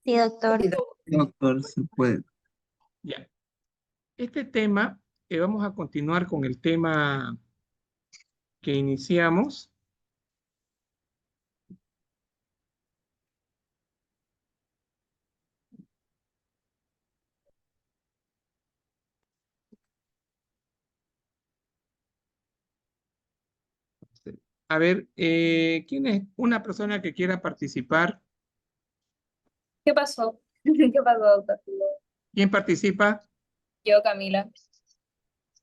Sí, doctor. Doctor, se puede. Ya. Este tema, vamos a continuar con el tema que iniciamos. A ver, ¿quién es una persona que quiera participar? ¿Qué pasó? ¿Qué pasó, doctor? ¿Quién participa? Yo, Camila.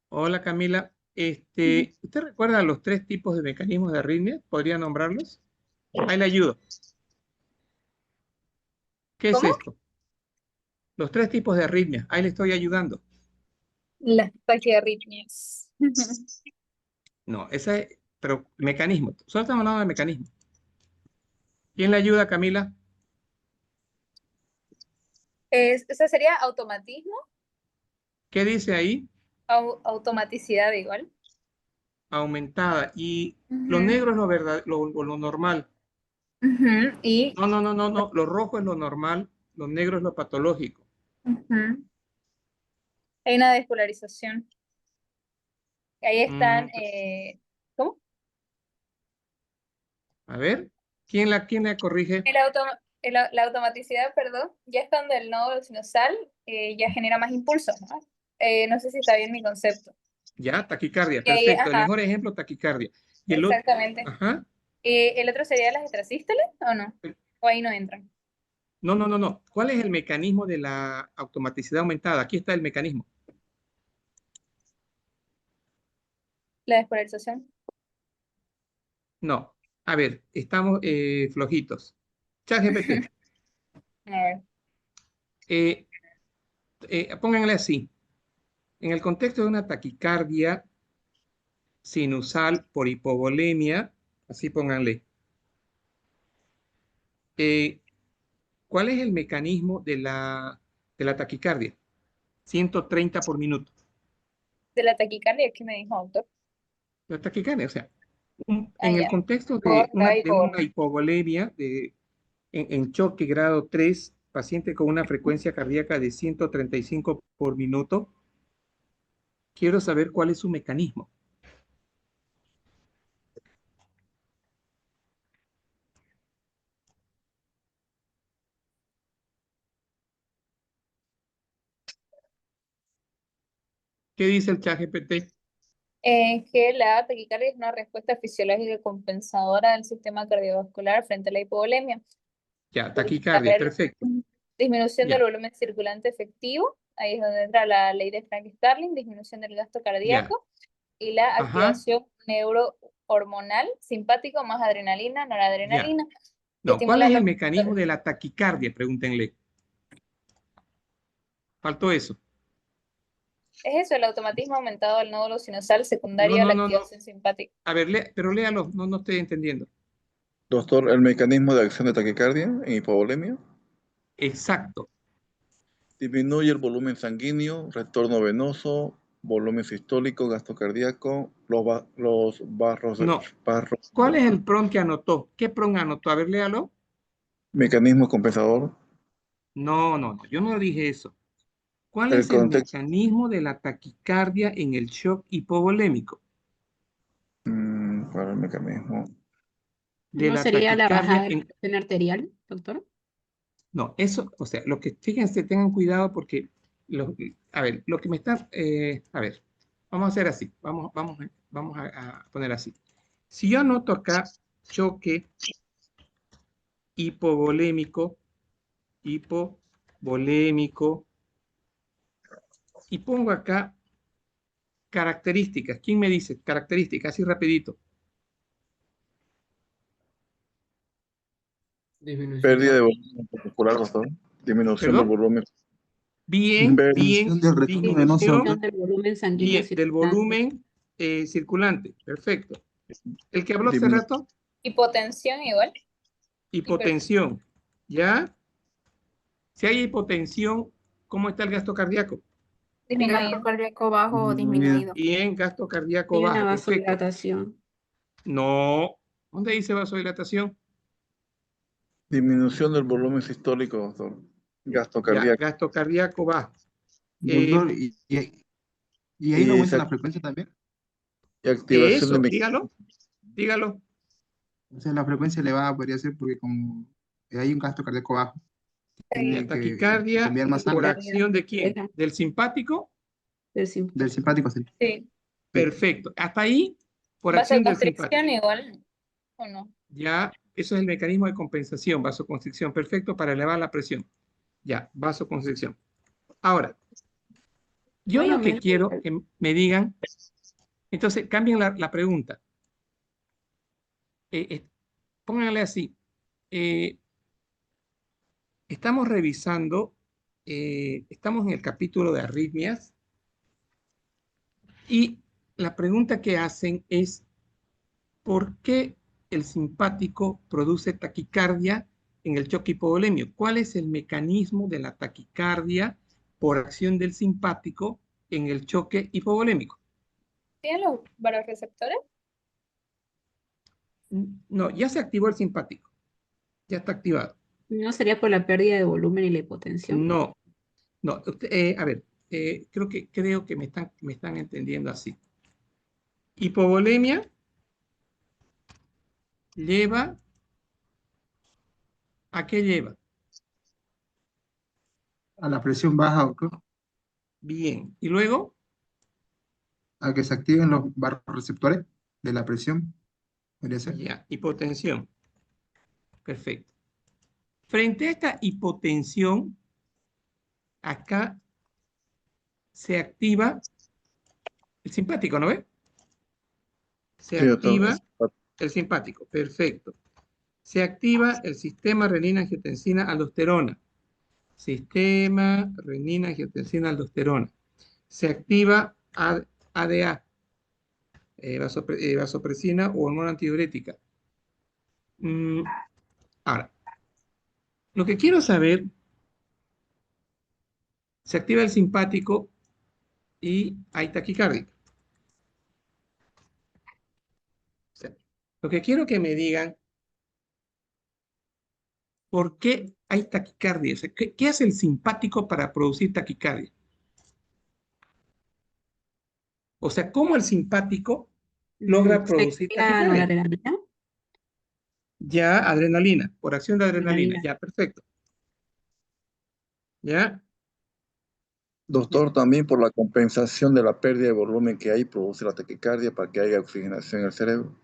Hola, Camila. ¿Usted recuerda los tres tipos de mecanismos de arritmia? ¿Podría nombrarlos? Ahí le ayudo. ¿Qué es ¿Cómo? esto? Los tres tipos de arritmia. Ahí le estoy ayudando. Las taquiarritmias. No, esa es, pero mecanismo. Solo estamos hablando de mecanismo. ¿Quién le ayuda, Camila? Esa sería automatismo, ¿Qué dice ahí? automaticidad igual. Aumentada. Y lo Ujú, negro es lo verdad, lo normal. ujú, y No. Lo rojo es lo normal, lo negro es lo patológico. ujú, hay una despolarización. Ahí Mm, están, ¿cómo? a ver, quién la corrige? El auto, la automaticidad, perdón, ya es cuando el nodo sinusal ya genera más impulsos, ¿no? No sé si está bien mi concepto. Ya, taquicardia, Y ahí, perfecto. El ajá, mejor ejemplo, taquicardia. Y el otro, exactamente. ajá. ¿El otro sería las extrasístoles o no? ¿O ahí no entran? No. ¿Cuál es el mecanismo de la automaticidad aumentada? Aquí está el mecanismo. La despolarización. No. A ver, estamos flojitos. ChatGPT, A ver. eh, pónganle así. En el contexto de una taquicardia sinusal por hipovolemia, así pónganle. eh, ¿Cuál es el mecanismo de la taquicardia? 130 por minuto. De la taquicardia, ¿qué me dijo, doctor? La taquicardia, o sea, Ah, en el ya. contexto Corta y de una hipovolemia en choque grado 3, paciente con una frecuencia cardíaca de 135 por minuto, quiero saber cuál es su mecanismo. ¿Qué dice el ChatGPT? Que la taquicardia es una respuesta fisiológica compensadora del sistema cardiovascular frente a la hipovolemia. Ya, A taquicardia, ver, perfecto. disminución del Ya, volumen circulante efectivo, ahí es donde entra la ley de Frank-Starling, disminución del gasto ya. cardíaco y la Ajá, activación neurohormonal, simpático más adrenalina, ya. noradrenalina, No, ¿cuál estimula es los el mecanismo receptores. de la taquicardia? Pregúntenle. Faltó eso. Es eso, el automatismo aumentado del nódulo sinusal secundario a la No. activación simpática. A ver, pero léalo, no estoy entendiendo. Doctor, el mecanismo de acción de taquicardia en hipovolemia Exacto. disminuye el volumen sanguíneo, retorno venoso, volumen sistólico, gasto cardíaco, los No. barros, ¿Cuál es el PRON que anotó? ¿Qué PRON anotó? A ver, léalo. mecanismo compensador, No, yo no dije eso. ¿Cuál el es el contexto, mecanismo de la taquicardia en el shock hipovolémico? para el mecanismo. De ¿No la sería la bajada taquicardia de la en... presión arterial, doctor? No, eso, o sea, lo que, fíjense, tengan cuidado porque, a ver, lo que me está, a ver, vamos a hacer así, vamos a poner así. Si yo anoto acá choque hipovolémico, hipovolémico, y pongo acá características. ¿Quién me dice? Características, así rapidito. Disminución Pérdida del de volumen muscular, doctor. Disminución del ¿Perdón? volumen. Bien, Disminución del retorno venoso. Disminución disminución, del volumen sanguíneo bien, del circulante. volumen circulante. Perfecto. ¿El que habló hace Disminu- rato? Hipotensión igual. Hipotensión. ¿Ya? Si hay hipotensión, ¿cómo está el gasto cardíaco? El gasto Disminuido. cardíaco bajo o disminuida. disminuido. Bien, gasto cardíaco Hay una bajo. Perfecto. vasodilatación. No. ¿Dónde dice vasodilatación? Disminución del volumen sistólico, doctor. gasto Ya, cardíaco. gasto cardíaco bajo. Doctor, y ahí no Y, aumenta la sa- frecuencia también. y activación de Eso, mecanismos. dígalo, dígalo. O sea, la frecuencia elevada podría ser porque como hay un gasto cardíaco bajo, Ya, tiene que taquicardia enviar más por sangre acción de quién? Deja ¿Del simpático? del del simpático. simpático. Sí. Sí. Sí. Perfecto. Hasta ahí, por acción del Vasoconstricción simpático. igual, ¿o no? Ya, eso es el mecanismo de compensación, vasoconstricción, perfecto para elevar la presión. Ya, vasoconstricción. Ahora, yo lo que Obviamente, quiero que me digan, entonces cambien la pregunta. Eh, eh, Pónganle así. eh, Estamos revisando, estamos en el capítulo de arritmias y la pregunta que hacen es, ¿por qué el simpático produce taquicardia en el choque hipovolemio? ¿Cuál es el mecanismo de la taquicardia por acción del simpático en el choque hipovolémico? ¿Tienen los varoreceptores? No, ya se activó el simpático, ya está activado. no sería por la pérdida de volumen y la hipotensión. No, no, a ver, creo que me están entendiendo así. Hipovolemia lleva, ¿a qué lleva? A la presión baja, doctor, Bien. Y luego, a que se activen los receptores de la presión, podría ser. ya, hipotensión. Perfecto. Frente a esta hipotensión, acá se activa el simpático, ¿no ve? Se Sí, doctor. activa el simpático. Perfecto. Se activa el sistema renina-angiotensina-aldosterona. Sistema renina-angiotensina-aldosterona. Se activa ADA, vasopresina o hormona antidiurética. Mm, Ahora, lo que quiero saber, se activa el simpático y hay taquicardia. O sea, lo que quiero que me digan, ¿por qué hay taquicardia? O sea, ¿qué hace el simpático para producir taquicardia? O sea, ¿cómo el simpático logra Se producir activa taquicardia? noradrenalina, Ya, adrenalina, por acción de adrenalina. adrenalina. Ya, perfecto. Ya, ya. Doctor, también por la compensación de la pérdida de volumen que hay, produce la taquicardia para que haya oxigenación en el cerebro.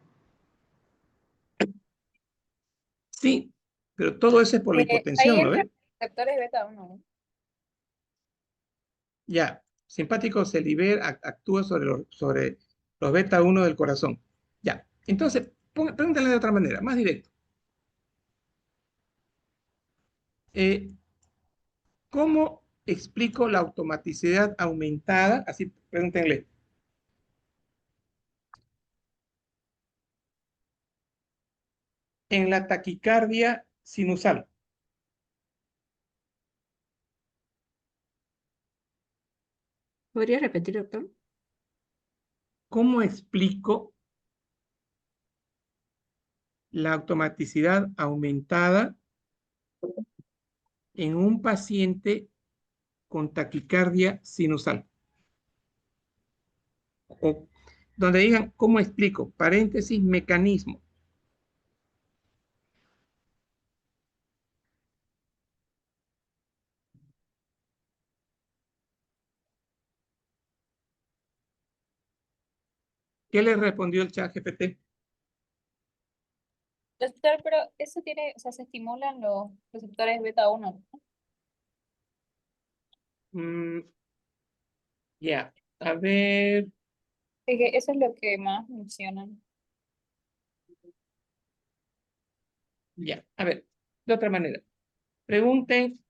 Sí, pero todo eso es por la Ahí hipotensión, ¿no entran ve? los receptores beta 1, ¿no? Ya, simpático se libera, actúa sobre los beta 1 del corazón. Ya, entonces, pregúntale de otra manera, más directo. Eh, ¿Cómo explico la automaticidad aumentada? Así, pregúntenle. En la taquicardia sinusal. ¿Podría repetir, doctor? ¿Cómo explico la automaticidad aumentada en un paciente con taquicardia sinusal? O donde digan, ¿cómo explico? Paréntesis, mecanismo. ¿Qué le respondió el chat GPT? Doctor, pero eso tiene, o sea, se estimulan los receptores beta 1, ¿no? Mm, ya, a ver, Es que eso es lo que más mencionan. ya, a ver, de otra manera. Pregunten,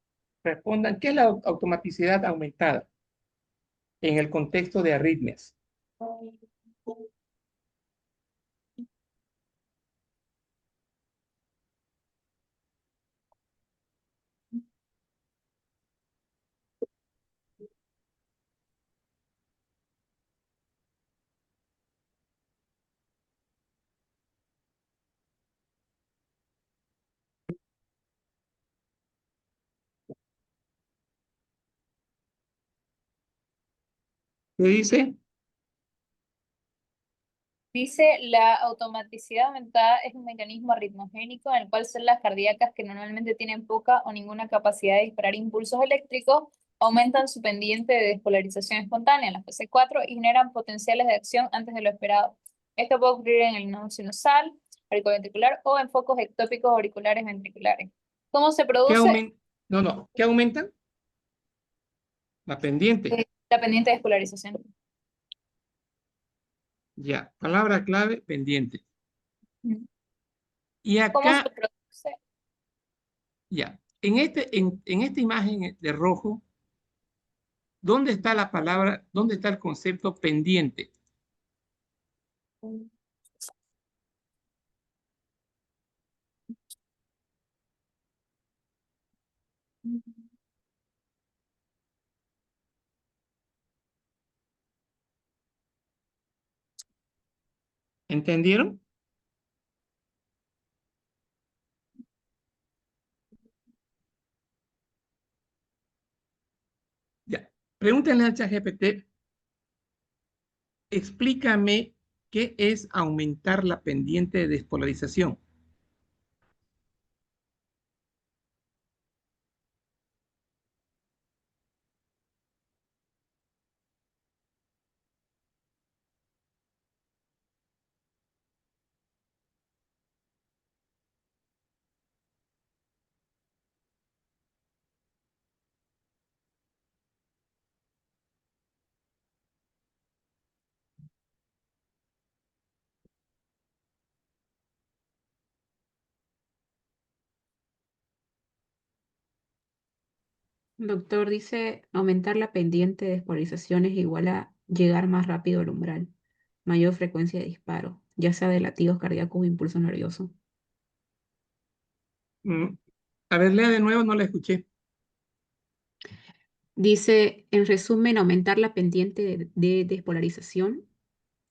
respondan, ¿qué es la automaticidad aumentada en el contexto de arritmias? ¿Qué dice? Dice, la automaticidad aumentada es un mecanismo arritmogénico en el cual células cardíacas que normalmente tienen poca o ninguna capacidad de disparar impulsos eléctricos aumentan su pendiente de despolarización espontánea en la fase 4 y generan potenciales de acción antes de lo esperado. Esto puede ocurrir en el nodo sinusal, auriculoventricular o en focos ectópicos auriculares ventriculares. ¿Cómo se ¿Qué produce? aumentan? No, no. ¿Qué aumentan? La pendiente. La pendiente de despolarización. Ya. Palabra clave, pendiente. Mm. Y ¿Cómo se acá, produce? ya. En esta imagen de rojo, ¿dónde está la palabra, dónde está el concepto pendiente? ¿Entendieron? Ya. Pregúntenle al ChatGPT, explícame qué es aumentar la pendiente de despolarización. Doctor dice, aumentar la pendiente de despolarización es igual a llegar más rápido al umbral, mayor frecuencia de disparo, ya sea de latidos cardíacos o impulso nervioso. Mm, A ver, lea de nuevo, no la escuché. Dice, en resumen, aumentar la pendiente de despolarización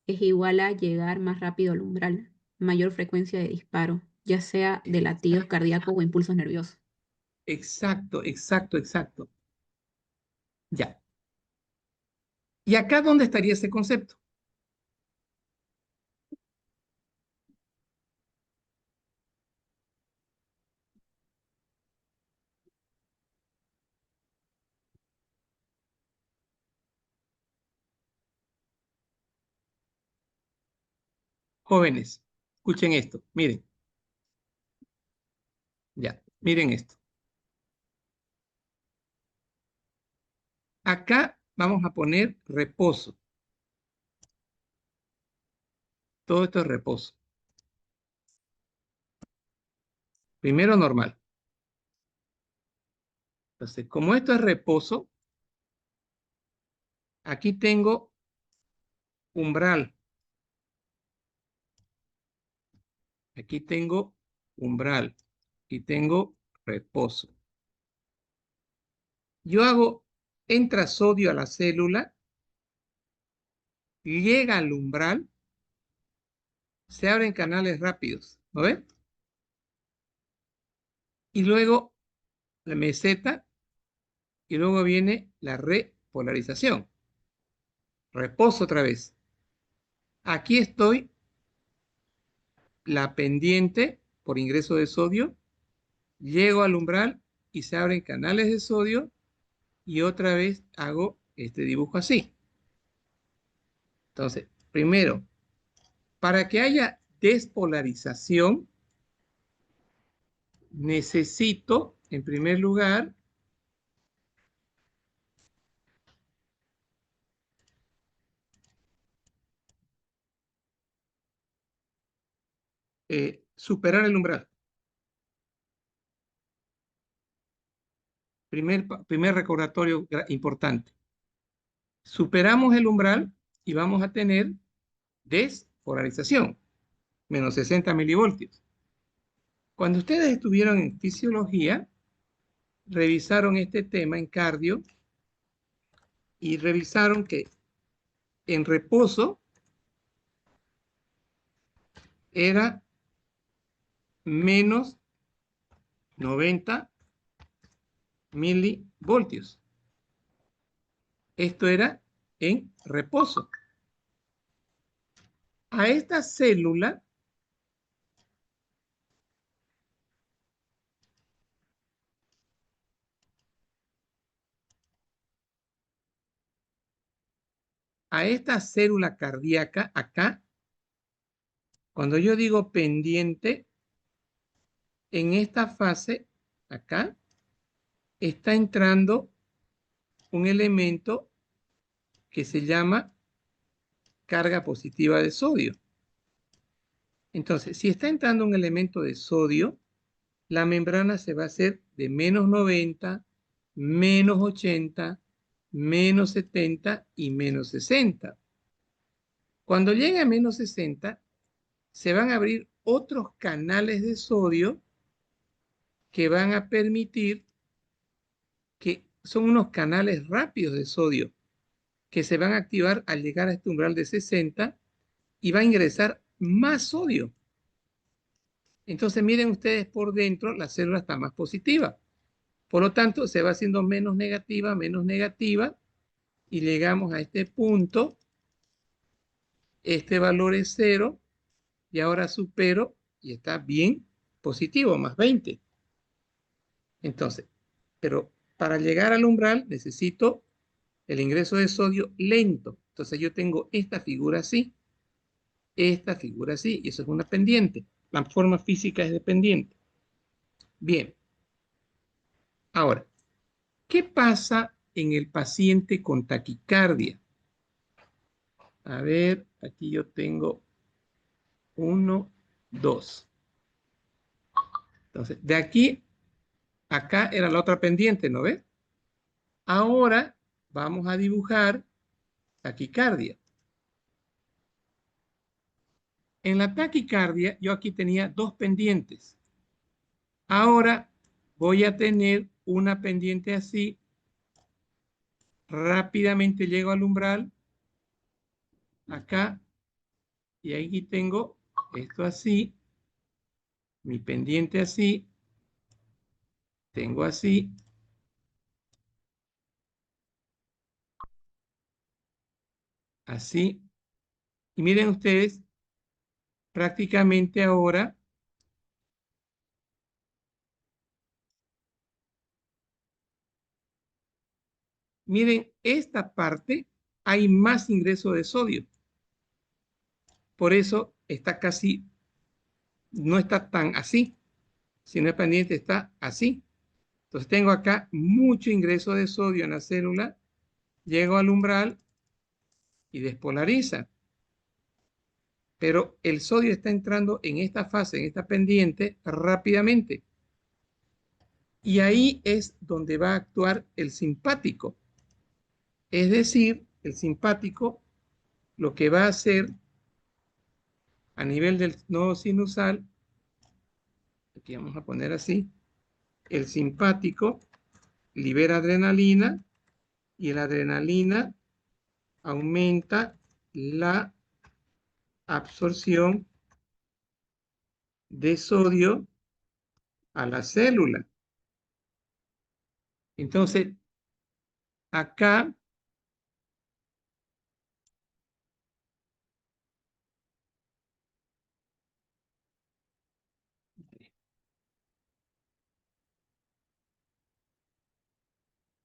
es igual a llegar más rápido al umbral, mayor frecuencia de disparo, ya sea de latidos cardíacos o impulsos nerviosos. Exacto, exacto, exacto. Ya. ¿Y acá dónde estaría ese concepto? Jóvenes, escuchen esto, miren, ya, miren esto. Acá vamos a poner reposo. Todo esto es reposo. Primero normal. Entonces, como esto es reposo, aquí tengo umbral. Aquí tengo umbral y tengo reposo. Yo hago, entra sodio a la célula, llega al umbral, se abren canales rápidos, ¿no ven? Y luego la meseta y luego viene la repolarización. Reposo otra vez. Aquí estoy, la pendiente por ingreso de sodio, llego al umbral y se abren canales de sodio y otra vez hago este dibujo así. Entonces, primero, para que haya despolarización, necesito, en primer lugar, superar el umbral. Primer recordatorio importante. Superamos el umbral y vamos a tener despolarización, menos 60 milivoltios. Cuando ustedes estuvieron en fisiología, revisaron este tema en cardio y revisaron que en reposo era menos 90 milivoltios. Esto era en reposo. A esta célula cardíaca acá, cuando yo digo pendiente, en esta fase acá está entrando un elemento que se llama carga positiva de sodio. Entonces, si está entrando un elemento de sodio, la membrana se va a hacer de -90, -80, -70 y -60. Cuando llegue a -60, se van a abrir otros canales de sodio que van a permitir que son unos canales rápidos de sodio que se van a activar al llegar a este umbral de 60 y va a ingresar más sodio. Entonces miren ustedes por dentro, la célula está más positiva. Por lo tanto, se va haciendo menos negativa y llegamos a este punto. Este valor es 0 y ahora supero y está bien positivo, más 20. Entonces, pero para llegar al umbral necesito el ingreso de sodio lento. Entonces yo tengo esta figura así, y eso es una pendiente. La forma física es de pendiente. Bien. Ahora, ¿qué pasa en el paciente con taquicardia? A ver, aquí yo tengo 1, 2. Entonces, de aquí, acá era la otra pendiente, ¿no ves? Ahora vamos a dibujar taquicardia. En la taquicardia, yo aquí tenía 2 pendientes. Ahora voy a tener una pendiente así. Rápidamente llego al umbral, acá, y aquí tengo esto así, mi pendiente así, tengo así, así. Y miren ustedes, prácticamente ahora, miren, esta parte hay más ingreso de sodio. Por eso está casi, no está tan así, sino el pendiente está así. Entonces tengo acá mucho ingreso de sodio en la célula, llego al umbral y despolariza. Pero el sodio está entrando en esta fase, en esta pendiente, rápidamente. Y ahí es donde va a actuar el simpático. Es decir, el simpático lo que va a hacer a nivel del nodo sinusal, aquí vamos a poner así, el simpático libera adrenalina y la adrenalina aumenta la absorción de sodio a la célula. Entonces, acá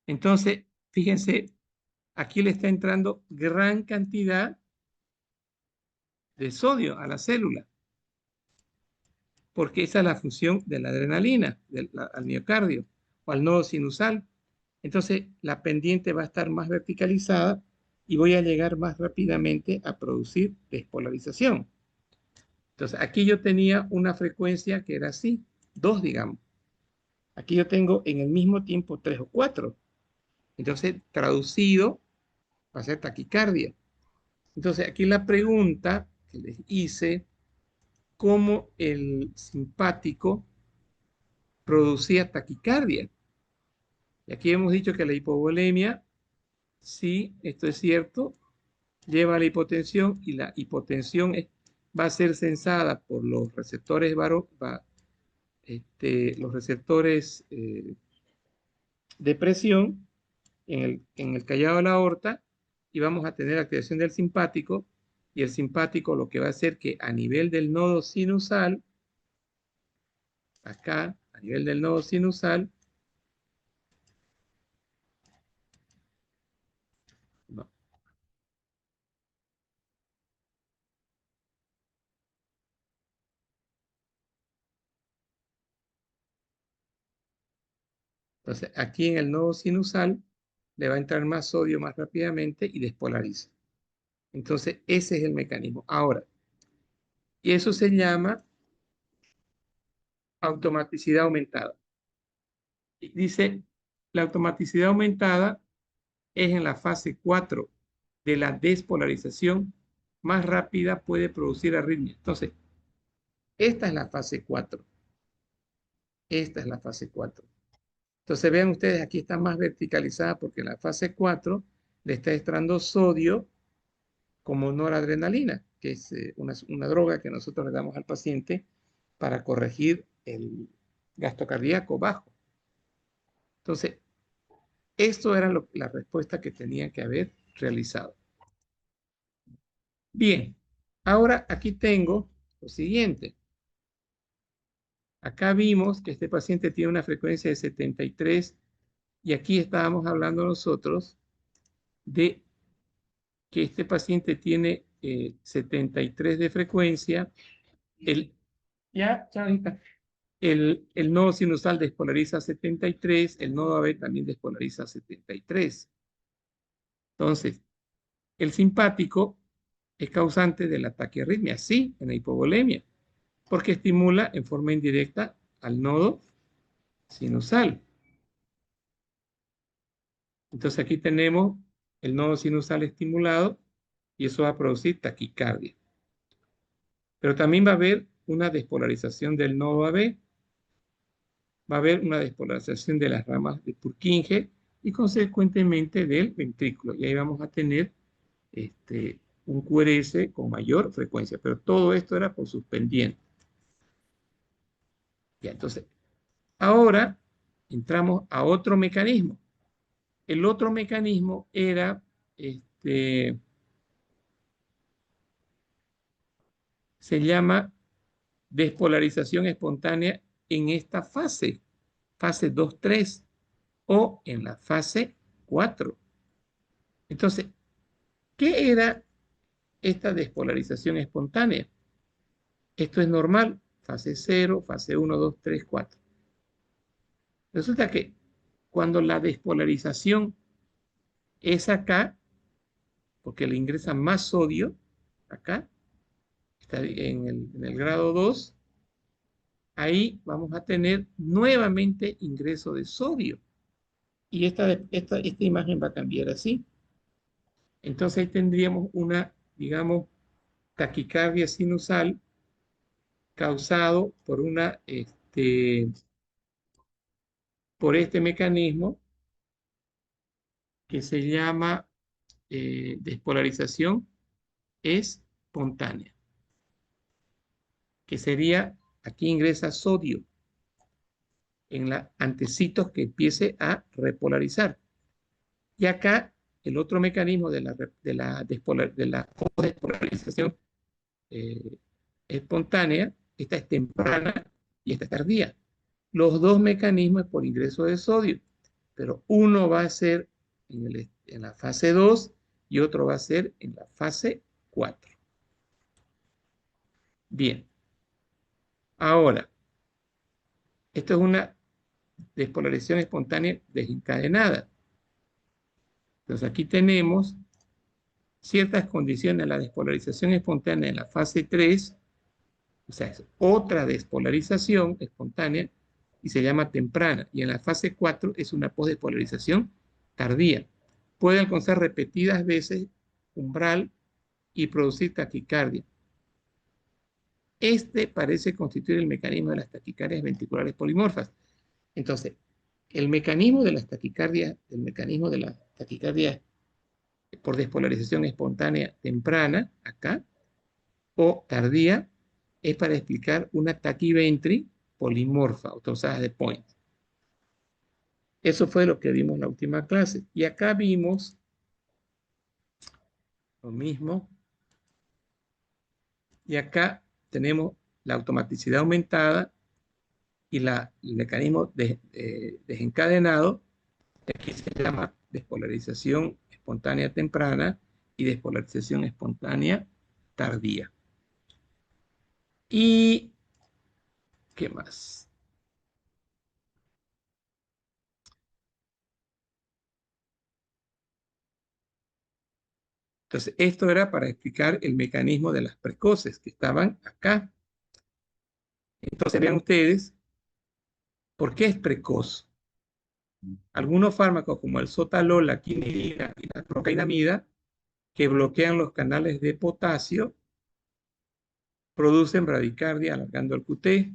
entonces, fíjense, aquí le está entrando gran cantidad de sodio a la célula, porque esa es la función de la adrenalina al miocardio o al nodo sinusal. Entonces, la pendiente va a estar más verticalizada y voy a llegar más rápidamente a producir despolarización. Entonces, aquí yo tenía una frecuencia que era así, 2, digamos. Aquí yo tengo en el mismo tiempo 3 o 4. Entonces, traducido, va a ser taquicardia. Entonces, aquí la pregunta que les hice, ¿cómo el simpático producía taquicardia? Y aquí hemos dicho que la hipovolemia, sí, esto es cierto, lleva a la hipotensión y la hipotensión va a ser sensada por los receptores, los receptores de presión en el callado de la aorta y vamos a tener activación del simpático, y el simpático lo que va a hacer que a nivel del nodo sinusal, acá, a nivel del nodo sinusal, no. Entonces, aquí en el nodo sinusal le va a entrar más sodio más rápidamente y despolariza. Entonces, ese es el mecanismo. Ahora, y eso se llama automaticidad aumentada. Y dice, la automaticidad aumentada es en la fase 4 de la despolarización más rápida puede producir arritmia. Entonces, esta es la fase 4. Esta es la fase 4. Entonces, vean ustedes, aquí está más verticalizada porque en la fase 4 le está extrayendo sodio como noradrenalina, que es una droga que nosotros le damos al paciente para corregir el gasto cardíaco bajo. Entonces, esto era la respuesta que tenía que haber realizado. Bien, ahora aquí tengo lo siguiente. Acá vimos que este paciente tiene una frecuencia de 73 y aquí estábamos hablando nosotros de que este paciente tiene 73 de frecuencia. Ya, chavita. El nodo sinusal despolariza 73, el nodo AB también despolariza 73. Entonces, el simpático es causante de la taquiarritmia, sí, en la hipovolemia, porque estimula en forma indirecta al nodo sinusal. Entonces aquí tenemos el nodo sinusal estimulado y eso va a producir taquicardia. Pero también va a haber una despolarización del nodo AB, va a haber una despolarización de las ramas de Purkinje y consecuentemente del ventrículo. Y ahí vamos a tener un QRS con mayor frecuencia, pero todo esto era por sus pendientes. Ya, entonces, ahora entramos a otro mecanismo. El otro mecanismo era, se llama despolarización espontánea en esta fase, fase 2-3, o en la fase 4. Entonces, ¿qué era esta despolarización espontánea? Esto es normal, fase 0, fase 1, 2, 3, 4. Resulta que cuando la despolarización es acá, porque le ingresa más sodio, acá, está en el grado 2, ahí vamos a tener nuevamente ingreso de sodio. Y esta imagen va a cambiar así. Entonces ahí tendríamos una, digamos, taquicardia sinusal causado por por este mecanismo que se llama despolarización espontánea, que sería, aquí ingresa sodio en la antecitos que empiece a repolarizar. Y acá el otro mecanismo de la despolarización espontánea, esta es temprana y esta es tardía. Los dos mecanismos por ingreso de sodio, pero uno va a ser en la fase 2 y otro va a ser en la fase 4. Bien, ahora, esto es una despolarización espontánea desencadenada. Entonces aquí tenemos ciertas condiciones. La despolarización espontánea en la fase 3, o sea, es otra despolarización espontánea y se llama temprana. Y en la fase 4 es una postdespolarización tardía. Puede alcanzar repetidas veces umbral y producir taquicardia. Este parece constituir el mecanismo de las taquicardias ventriculares polimorfas. Entonces, el mecanismo de las taquicardias, por despolarización espontánea temprana, acá, o tardía, es para explicar una taquiventri polimorfa, o causada de Point. Eso fue lo que vimos en la última clase. Y acá vimos Lo mismo. Y acá tenemos la automaticidad aumentada y el mecanismo desencadenado, que aquí se llama despolarización espontánea temprana y despolarización espontánea tardía. ¿Y qué más? Entonces, esto era para explicar el mecanismo de las precoces que estaban acá. Entonces, vean ustedes, ¿por qué es precoz? Algunos fármacos como el sotalol, la quinidina y la procainamida, que bloquean los canales de potasio, producen bradicardia alargando el QT,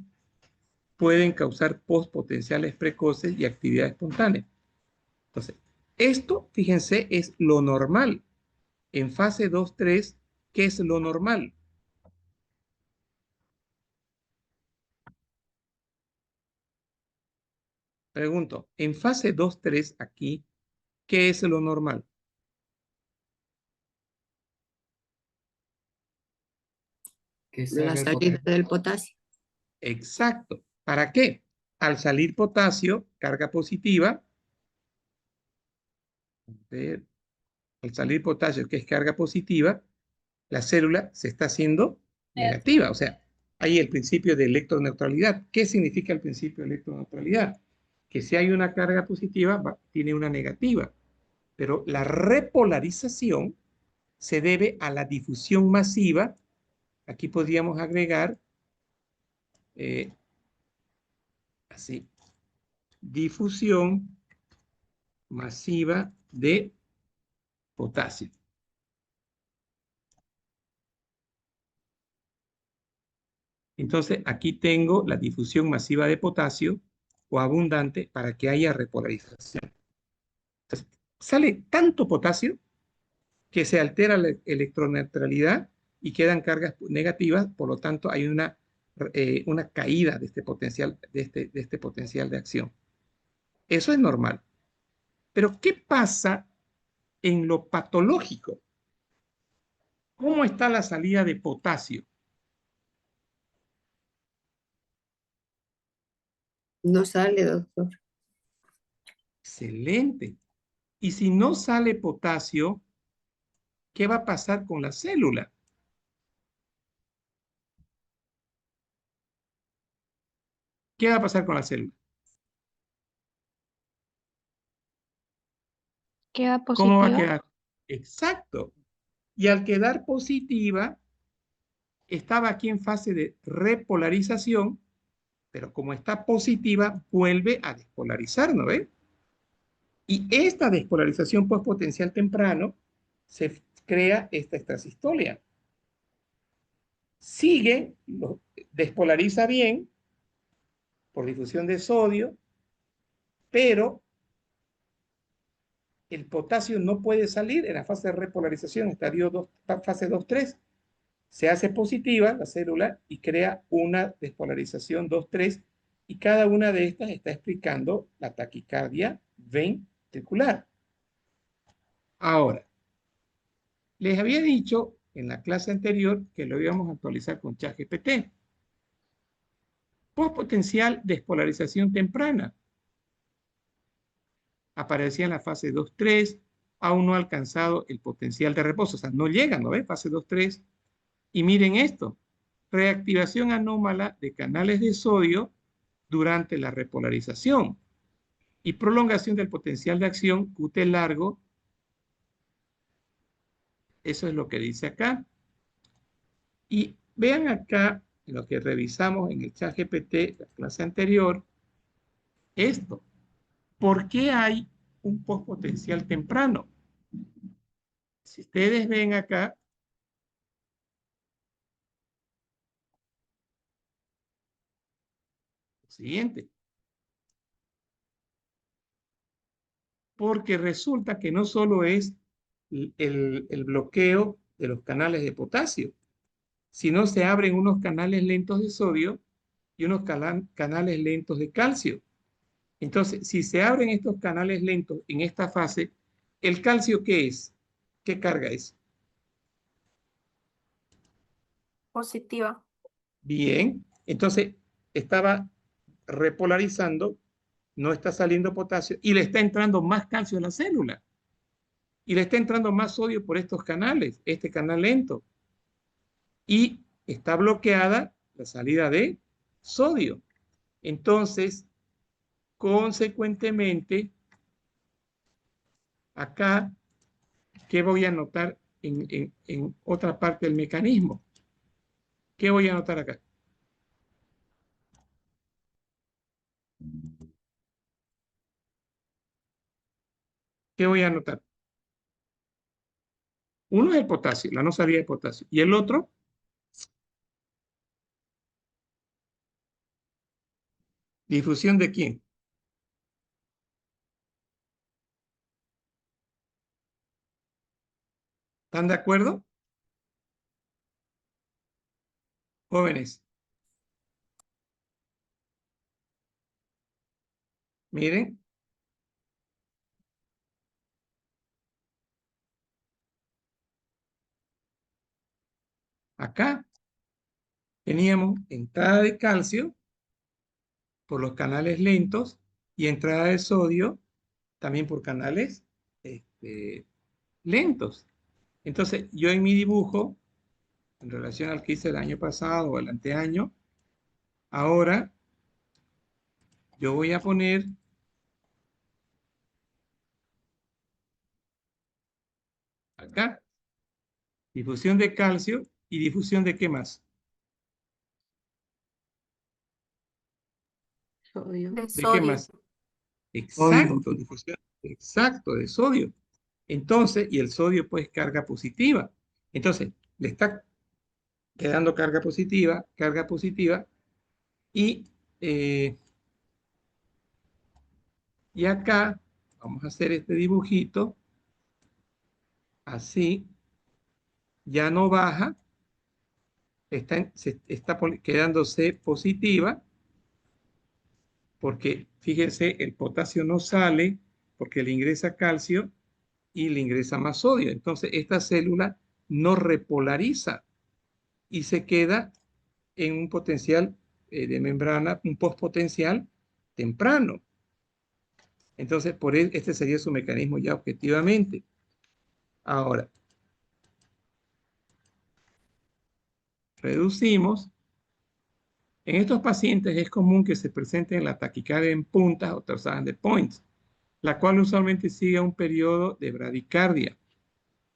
pueden causar postpotenciales precoces y actividad espontánea. Entonces, esto, fíjense, es lo normal. En fase 2-3, ¿qué es lo normal? Pregunto, en fase 2-3 aquí, ¿qué es lo normal? Que La salga el salida potasio. del potasio. Exacto. ¿Para qué? Al salir potasio, carga positiva, al salir potasio, que es carga positiva, la célula se está haciendo Negativo. negativa. O sea, hay el principio de electroneutralidad. ¿Qué significa el principio de electroneutralidad? Que si hay una carga positiva, tiene una negativa. Pero la repolarización se debe a la difusión masiva. Aquí podríamos agregar así, difusión masiva de potasio. Entonces, aquí tengo la difusión masiva de potasio o abundante para que haya repolarización. Entonces, sale tanto potasio que se altera la electroneutralidad y quedan cargas negativas, por lo tanto hay una caída de este potencial de acción. Eso es normal. Pero, ¿qué pasa en lo patológico? ¿Cómo está la salida de potasio? No sale, doctor. Excelente. Y si no sale potasio, ¿qué va a pasar con la célula? ¿Qué va a pasar con la célula? Queda ¿Cómo va a positiva. quedar? Exacto. Y al quedar positiva, estaba aquí en fase de repolarización, pero como está positiva, vuelve a despolarizar, ¿no ve? Y esta despolarización postpotencial temprano se crea esta extrasistolia. Sigue, despolariza bien por difusión de sodio, pero el potasio no puede salir en la fase de repolarización, estadio 2, fase 2-3. Se hace positiva la célula y crea una despolarización 2-3 y cada una de estas está explicando la taquicardia ventricular. Ahora, les había dicho en la clase anterior que lo íbamos a actualizar con ChatGPT. Postpotencial despolarización temprana. Aparecía en la fase 2-3, aún no ha alcanzado el potencial de reposo, o sea, no llega, ¿no ves? Fase 2-3. Y miren esto, reactivación anómala de canales de sodio durante la repolarización y prolongación del potencial de acción QT largo. Eso es lo que dice acá. Y vean acá, en lo que revisamos en el ChatGPT, la clase anterior, esto. ¿Por qué hay un postpotencial temprano? Si ustedes ven acá, lo siguiente. Porque resulta que no solo es el bloqueo de los canales de potasio, sino se abren unos canales lentos de sodio y unos canales lentos de calcio. Entonces, si se abren estos canales lentos en esta fase, ¿el calcio qué es? ¿Qué carga es? Positiva. Bien, entonces estaba repolarizando, no está saliendo potasio y le está entrando más calcio a la célula. Y le está entrando más sodio por estos canales, este canal lento. Y está bloqueada la salida de sodio. Entonces, consecuentemente, acá, ¿qué voy a anotar en otra parte del mecanismo? ¿Qué voy a anotar acá? ¿Qué voy a anotar? Uno es el potasio, la no salida de potasio. Y el otro, ¿difusión de quién? ¿Están de acuerdo? Jóvenes, miren, acá teníamos entrada de calcio por los canales lentos y entrada de sodio también por canales lentos. Entonces, yo en mi dibujo, en relación al que hice el año pasado o el anteaño, ahora yo voy a poner acá difusión de calcio y difusión de ¿qué más? Sodio. De ¿De qué sodio. más? Exacto, difusión, exacto, de sodio. Entonces, y el sodio pues carga positiva. Entonces, le está quedando carga positiva, y, eh, y acá vamos a hacer este dibujito, así, ya no baja, quedándose positiva, porque fíjense, el potasio no sale porque le ingresa calcio y le ingresa más sodio. Entonces, esta célula no repolariza y se queda en un potencial de membrana, un postpotencial temprano. Entonces, este sería su mecanismo ya objetivamente. Ahora, reducimos. En estos pacientes es común que se presenten la taquicardia en puntas o terzadas de points, la cual usualmente sigue un periodo de bradicardia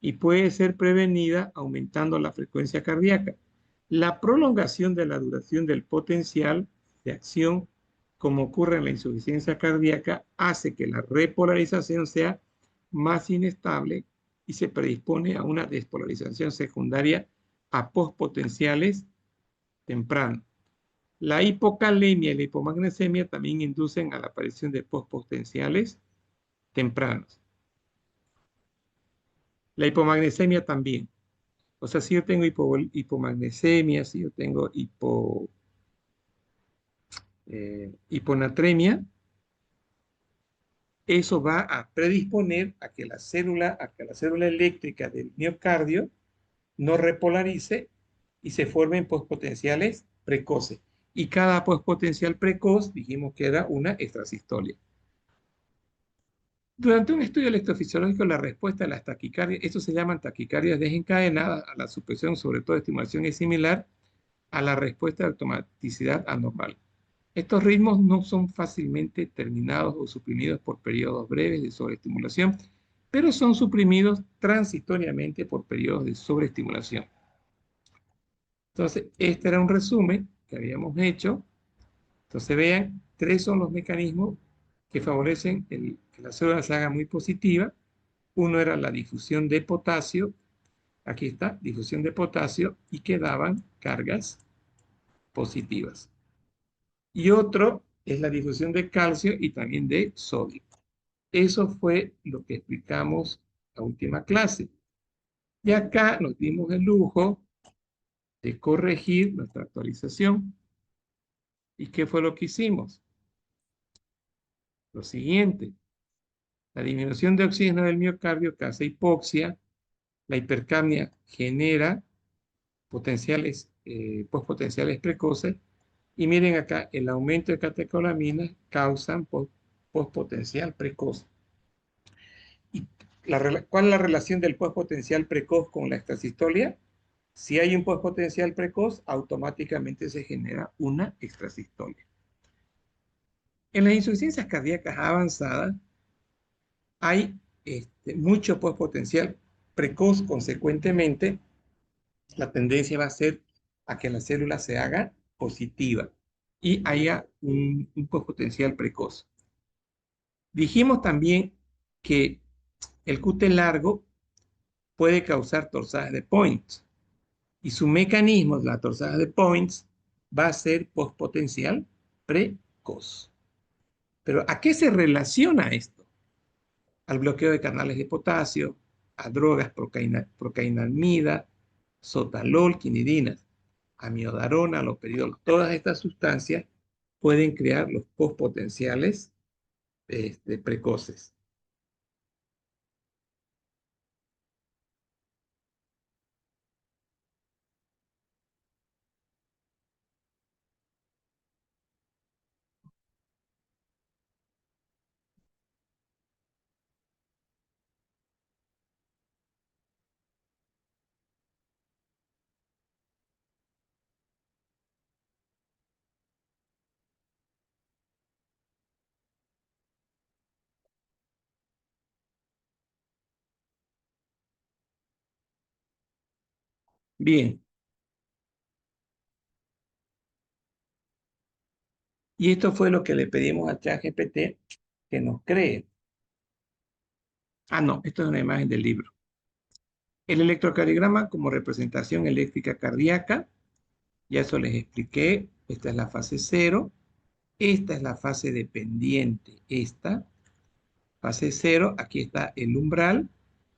y puede ser prevenida aumentando la frecuencia cardíaca. La prolongación de la duración del potencial de acción, como ocurre en la insuficiencia cardíaca, hace que la repolarización sea más inestable y se predispone a una despolarización secundaria a postpotenciales tempranos. La hipocalemia y la hipomagnesemia también inducen a la aparición de postpotenciales tempranos. La hipomagnesemia también. O sea, si yo tengo hipomagnesemia, si yo tengo hiponatremia, eso va a predisponer a que la célula eléctrica del miocardio no repolarice y se formen postpotenciales precoces. Y cada postpotencial precoz dijimos que era una extrasistolia. Durante un estudio electrofisiológico, la respuesta a las taquicardias, estos se llaman taquicardias desencadenadas, a la supresión, sobre todo de estimulación, es similar a la respuesta de automaticidad anormal. Estos ritmos no son fácilmente terminados o suprimidos por periodos breves de sobreestimulación, pero son suprimidos transitoriamente por periodos de sobreestimulación. Entonces, este era un resumen que habíamos hecho. Entonces, vean, tres son los mecanismos que favorecen que la célula se haga muy positiva. Uno era la difusión de potasio, aquí está, difusión de potasio, y que daban cargas positivas. Y otro es la difusión de calcio y también de sodio. Eso fue lo que explicamos la última clase. Y acá nos dimos el lujo de corregir nuestra actualización. ¿Y qué fue lo que hicimos? Lo siguiente, la disminución de oxígeno del miocardio causa hipoxia, la hipercapnia genera potenciales postpotenciales precoces. Y miren acá, el aumento de catecolaminas causan postpotencial precoz. ¿Y cuál es la relación del postpotencial precoz con la extrasistolia? Si hay un postpotencial precoz, automáticamente se genera una extrasistolia. En las insuficiencias cardíacas avanzadas hay mucho postpotencial precoz, consecuentemente, la tendencia va a ser a que la célula se haga positiva y haya un postpotencial precoz. Dijimos también que el QT largo puede causar torsadas de Points y su mecanismo, la torsada de Points, va a ser postpotencial precoz. Pero ¿a qué se relaciona esto? Al bloqueo de canales de potasio, a drogas procainamida, sotalol, quinidinas, amiodarona, aloperidol. Todas estas sustancias pueden crear los postpotenciales precoces. Bien, y esto fue lo que le pedimos a ChatGPT que nos cree. Ah, no, esto es una imagen del libro. El electrocardiograma como representación eléctrica cardíaca, ya eso les expliqué. Esta es la fase 0, esta es la fase dependiente, esta fase 0, aquí está el umbral,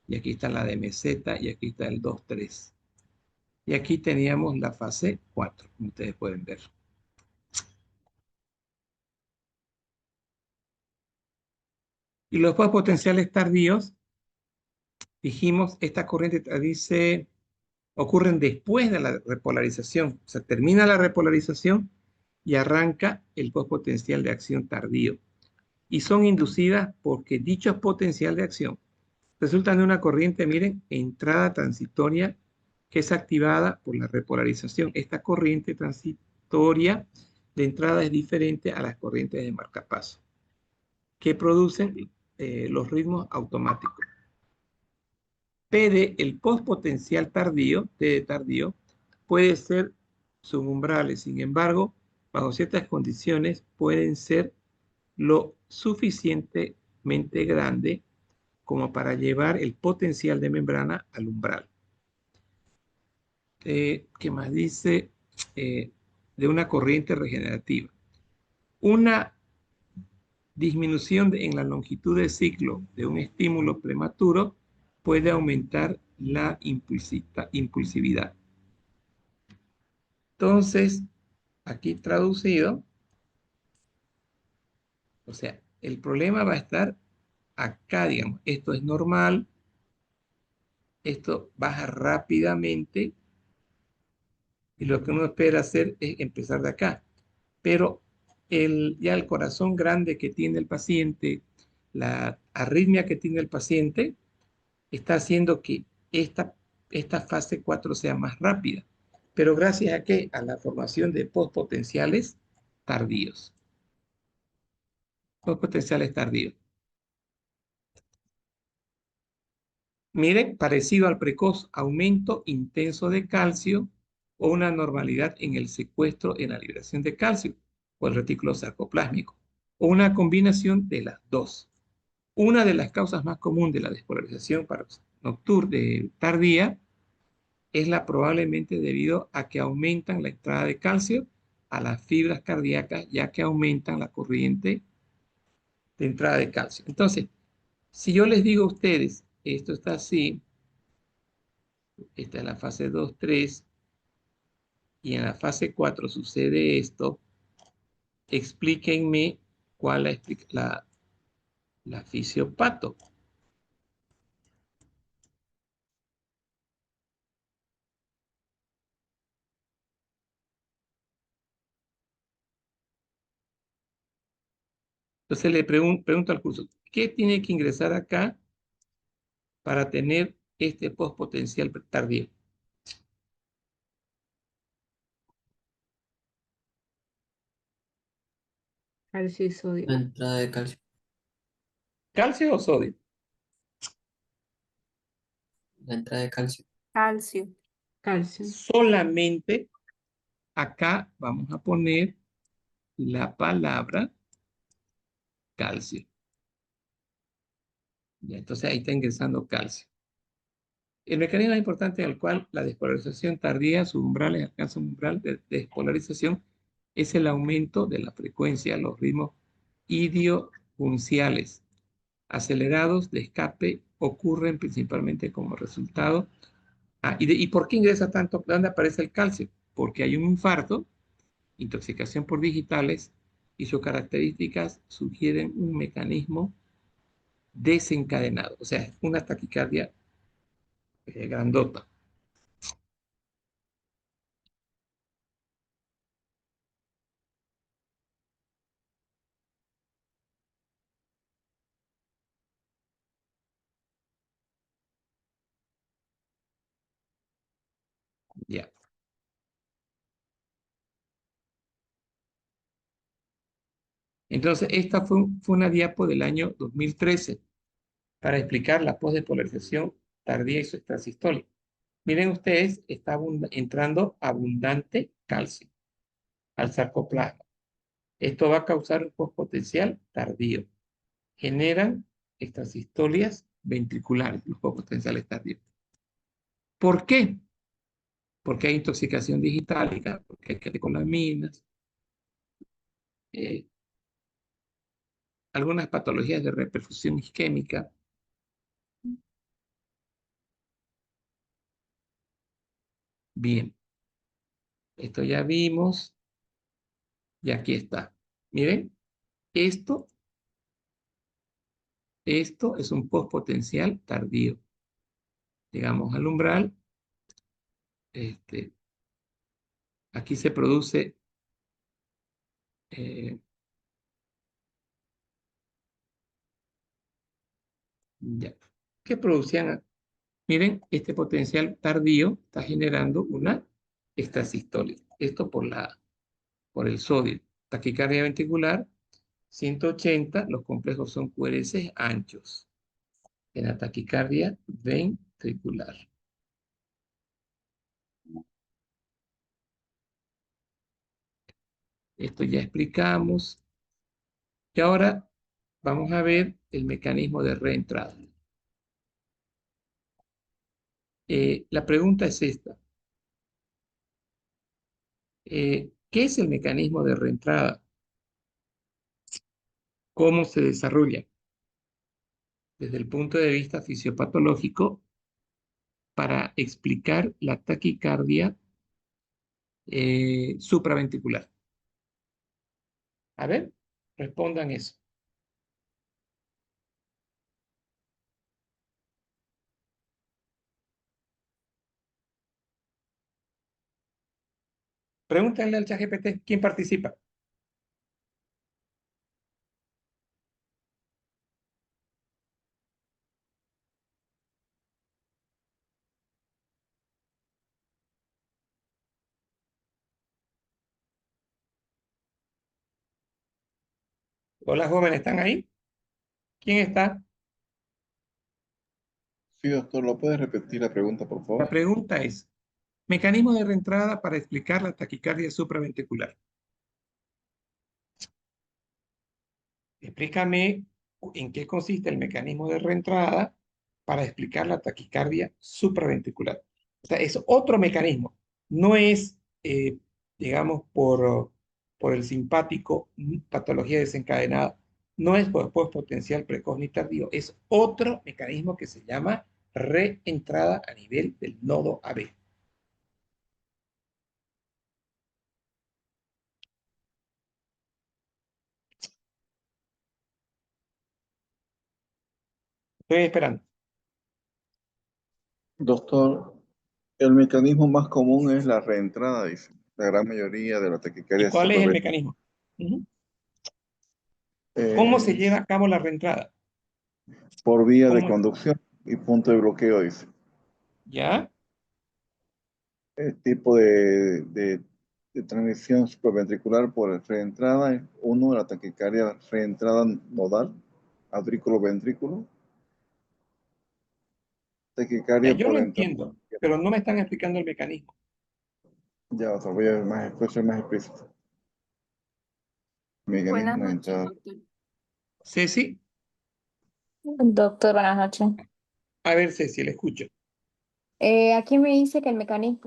y aquí está la de meseta, y aquí está el 2-3. Y aquí teníamos la fase 4, como ustedes pueden ver. Y los potenciales tardíos, dijimos, esta corriente dice, ocurren después de la repolarización. O sea, termina la repolarización y arranca el postpotencial de acción tardío. Y son inducidas porque dicho potencial de acción resultan de una corriente, miren, entrada transitoria que es activada por la repolarización. Esta corriente transitoria de entrada es diferente a las corrientes de marcapaso, que producen los ritmos automáticos. El postpotencial tardío, T de tardío, puede ser subumbrales. Sin embargo, bajo ciertas condiciones pueden ser lo suficientemente grande como para llevar el potencial de membrana al umbral. ¿Qué más dice? De una corriente regenerativa. Una disminución en la longitud de ciclo de un estímulo prematuro puede aumentar la impulsividad. Entonces, aquí traducido, o sea, el problema va a estar acá, digamos, esto es normal, esto baja rápidamente y lo que uno espera hacer es empezar de acá. Pero ya el corazón grande que tiene el paciente, la arritmia que tiene el paciente, está haciendo que esta fase 4 sea más rápida. Pero gracias a qué? A la formación de postpotenciales tardíos. Postpotenciales tardíos. Miren, parecido al precoz, aumento intenso de calcio o una normalidad en el secuestro en la liberación de calcio o el retículo sarcoplásmico, o una combinación de las dos. Una de las causas más comunes de la despolarización nocturna tardía es probablemente debido a que aumentan la entrada de calcio a las fibras cardíacas, ya que aumentan la corriente de entrada de calcio. Entonces, si yo les digo a ustedes, esto está así, esta es la fase 2-3, y en la fase 4 sucede esto, explíquenme cuál es la fisiopato. Entonces le pregunto al curso, ¿qué tiene que ingresar acá para tener este post potencial tardío? Calcio y sodio. La entrada de calcio. ¿Calcio o sodio? La entrada de calcio. Calcio. Calcio. Solamente acá vamos a poner la palabra calcio. Ya, entonces ahí está ingresando calcio. El mecanismo más importante en el cual la despolarización tardía, sus umbrales alcanza un umbral de despolarización, es el aumento de la frecuencia, los ritmos idiopunciales acelerados de escape ocurren principalmente como resultado. ¿Y por qué ingresa tanto? ¿Dónde aparece el calcio? Porque hay un infarto, intoxicación por digitales, y sus características sugieren un mecanismo desencadenado, o sea, una taquicardia grandota. Ya. Entonces, esta fue una diapo del año 2013 para explicar la postdespolarización tardía y su extrasistólica. Miren ustedes, está entrando abundante calcio al sarcoplasma. Esto va a causar un postpotencial tardío. Generan extrasistolias ventriculares, los postpotenciales tardíos. ¿Por qué? Porque hay intoxicación digitálica, porque hay catecolaminas, eh, algunas patologías de reperfusión isquémica. Bien, esto ya vimos y aquí está. Miren, esto es un postpotencial tardío. Llegamos al umbral. Aquí se produce ya. ¿Qué producían? Miren, este potencial tardío está generando una extrasistólica. Esto por el sodio. Taquicardia ventricular, 180, los complejos son QRS anchos. En la taquicardia ventricular. Esto ya explicamos. Y ahora vamos a ver el mecanismo de reentrada. La pregunta es esta. ¿Qué es el mecanismo de reentrada? ¿Cómo se desarrolla? Desde el punto de vista fisiopatológico, para explicar la taquicardia supraventricular. A ver, respondan eso. Pregúntenle al ChatGPT quién participa. Hola, jóvenes, ¿están ahí? ¿Quién está? Sí, doctor, ¿lo puede repetir la pregunta, por La favor? pregunta es, mecanismo de reentrada para explicar la taquicardia supraventricular. Explícame en qué consiste el mecanismo de reentrada para explicar la taquicardia supraventricular. O sea, es otro mecanismo. No es, digamos, por el simpático, patología desencadenada. No es por potencial precoz ni tardío. Es otro mecanismo que se llama reentrada a nivel del nodo AB. Estoy esperando. Doctor, el mecanismo más común es la reentrada, dice. La gran mayoría de la ¿Y taquicardia cuál es el supraventricular. mecanismo? Ujú. ¿Cómo se Eh, lleva a cabo la reentrada? por vía de ¿Cómo? conducción y punto de bloqueo, dice. ¿Ya? El tipo de transmisión supraventricular por reentrada, uno, la taquicardia reentrada nodal, audículo-ventrículo, Ya, taquicardia yo lo por entrada. entiendo, pero no me están explicando el mecanismo. Ya, o sea, voy a ser más explícito. Buenas Mecanismo de noches, entrada. doctor. Ceci, Doctor, buenas noches. a ver, Ceci, le escucho. Aquí me dice que el mecanismo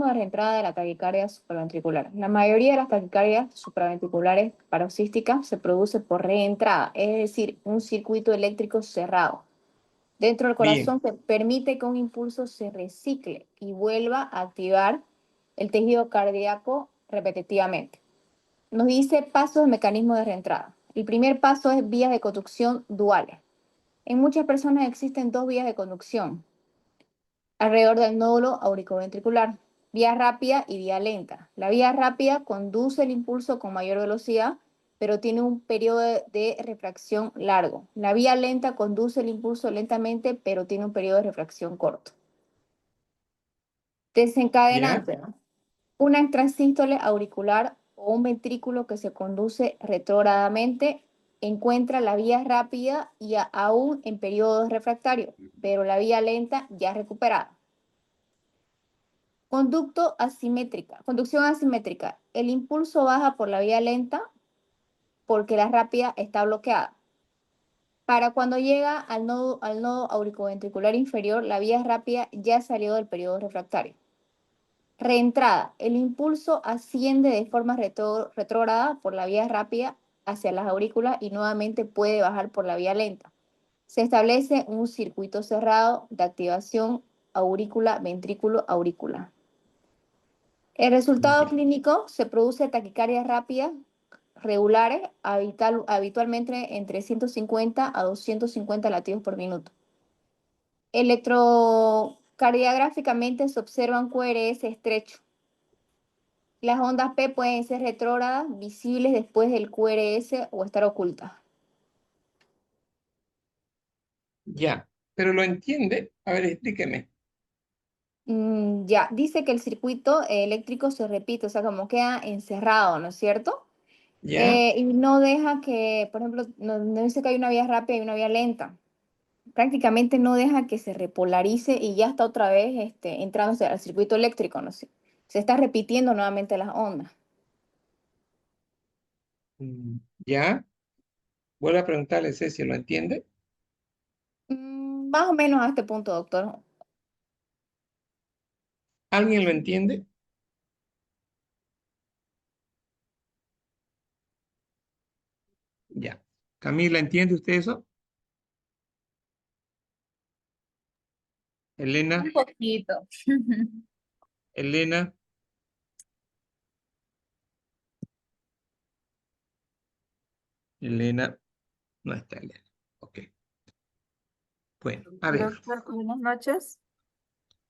de reentrada de la taquicardia supraventricular. La mayoría de las taquicardias supraventriculares paroxísticas se produce por reentrada, es decir, un circuito eléctrico cerrado. Dentro del Bien, corazón se permite que un impulso se recicle y vuelva a activar el tejido cardíaco repetitivamente. Nos dice pasos de mecanismo de reentrada. El primer paso es vías de conducción duales. En muchas personas existen dos vías de conducción alrededor del nódulo auriculoventricular, vía rápida y vía lenta. La vía rápida conduce el impulso con mayor velocidad, pero tiene un periodo de refracción largo. La vía lenta conduce el impulso lentamente, pero tiene un periodo de refracción corto. ¿ya? Desencadenante, ¿no? Una intrasístole auricular o un ventrículo que se conduce retrógradamente encuentra la vía rápida y aún en periodos refractarios, pero la vía lenta ya recuperada. Conducción asimétrica. El impulso baja por la vía lenta porque la rápida está bloqueada. Para cuando llega al nodo auriculoventricular inferior, la vía rápida ya salió del periodo refractario. Reentrada. El impulso asciende de forma retrógrada por la vía rápida hacia las aurículas y nuevamente puede bajar por la vía lenta. Se establece un circuito cerrado de activación aurícula-ventrículo-aurícula. El resultado Ya. clínico se produce taquicardia rápida regulares, habitualmente entre 150 a 250 latidos por minuto. Electrocardiográficamente se observa un QRS estrecho. Las ondas P pueden ser retrógradas, visibles después del QRS o estar ocultas. Ya. ¿Pero lo entiende? A ver, explíqueme. Ya, dice que el circuito eléctrico se repite, o sea, como queda encerrado, ¿no es cierto? ¿Ya? Y no deja que, por ejemplo, no dice que hay una vía rápida y una vía lenta. Prácticamente no deja que se repolarice y ya está otra vez entrando al circuito eléctrico, ¿no sé? Se está repitiendo nuevamente las ondas. ¿Ya? Vuelvo a preguntarle, Ceci, ¿lo entiende? Más o menos a este punto, doctor. ¿Alguien lo entiende? Ya. Camila, ¿entiende usted eso? Elena, Un poquito. Elena, Elena, no está Elena. Ok. Bueno, a ver. Doctor, buenas noches.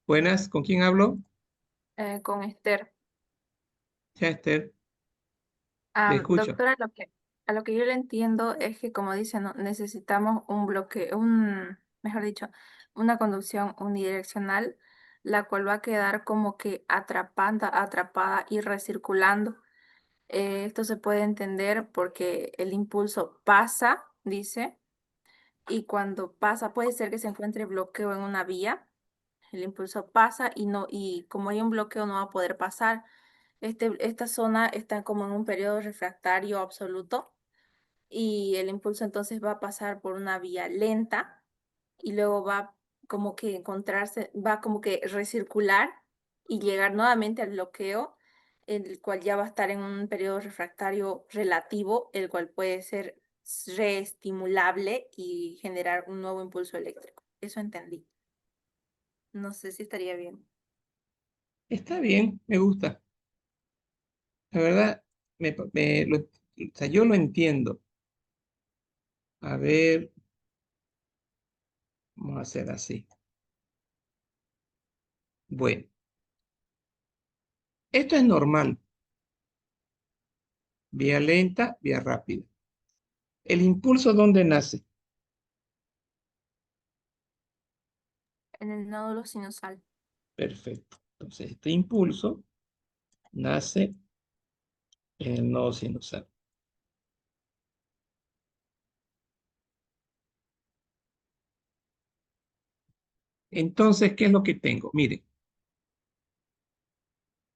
Buenas, ¿con quién hablo? Con Esther. Ya, Esther, le escucho. Doctora, a lo que yo le entiendo es que, como dice, ¿no? Necesitamos un bloque, mejor dicho, una conducción unidireccional, la cual va a quedar como que atrapada y recirculando. Esto se puede entender porque el impulso pasa, dice, y cuando pasa puede ser que se encuentre bloqueo en una vía. El impulso pasa y como hay un bloqueo no va a poder pasar. Esta zona está como en un periodo refractario absoluto y el impulso entonces va a pasar por una vía lenta y luego va como que va como que recircular y llegar nuevamente al bloqueo, el cual ya va a estar en un periodo refractario relativo, el cual puede ser reestimulable y generar un nuevo impulso eléctrico. Eso entendí. No sé si estaría bien. Está bien, me gusta. La verdad, o sea, yo lo entiendo. A ver, vamos a hacer así. Bueno, esto es normal. Vía lenta, vía rápida. ¿El impulso dónde nace? En el nódulo sinusal. Perfecto. Entonces, este impulso nace en el nodo sinusal. Entonces, ¿qué es lo que tengo? Miren,